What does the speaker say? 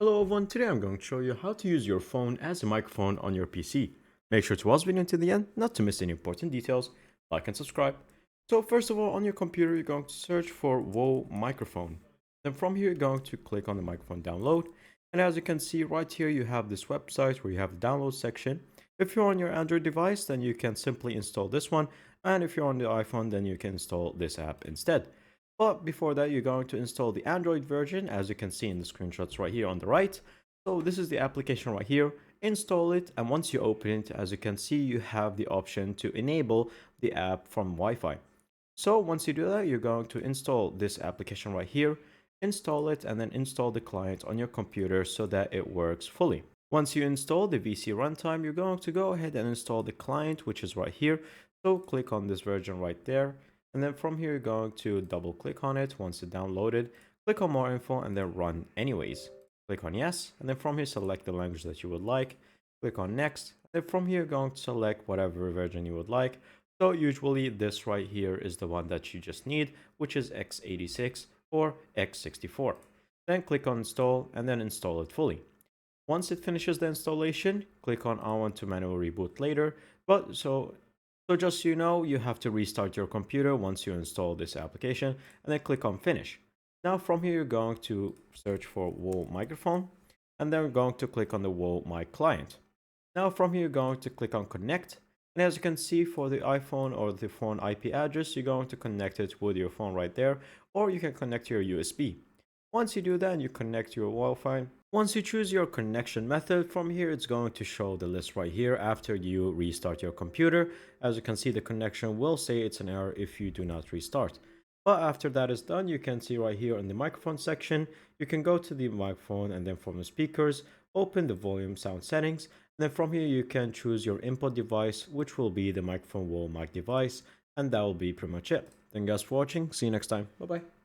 Hello everyone, today I'm going to show you how to use your phone as a microphone on your PC. Make sure to watch the video until the end, not to miss any important details, like and subscribe. So first of all, on your computer, you're going to search for WoW microphone. Then from here, you're going to click on the microphone download. And as you can see right here, you have this website where you have the download section. If you're on your Android device, then you can simply install this one. And if you're on the iPhone, then you can install this app instead. But before that, you're going to install the Android version, as you can see in the screenshots right here on the right. So this is the application right here. Install it, and once you open it, as you can see, you have the option to enable the app from Wi-Fi. So once you do that, you're going to install this application right here, install it, and then install the client on your computer so that it works fully. Once you install the VC runtime, you're going to go ahead and install the client, which is right here. So click on this version right there. And then from here, you're going to double click on it. Once it's downloaded, click on more info and then run anyways. Click on yes. And then from here, select the language that you would like. Click on next. And then from here, you're going to select whatever version you would like. So usually this right here is the one that you just need, which is x86 or x64. Then click on install and then install it fully. Once it finishes the installation, click on I want to manually reboot later. So just so you know, you have to restart your computer once you install this application and then click on finish. Now from here, you're going to search for WoW microphone and then we're going to click on the WoW mic client. Now from here, you're going to click on connect. And as you can see for the iPhone or the phone IP address, you're going to connect it with your phone right there, or you can connect your USB. Once you do that, you connect your Wi-Fi. Once you choose your connection method, from here it's going to show the list right here after you restart your computer. As you can see, the connection will say it's an error if you do not restart. But after that is done, you can see right here in the microphone section, you can go to the microphone and then from the speakers, open the volume sound settings. And then from here, you can choose your input device, which will be the microphone wall mic device. And that will be pretty much it. Thank you guys for watching. See you next time. Bye bye.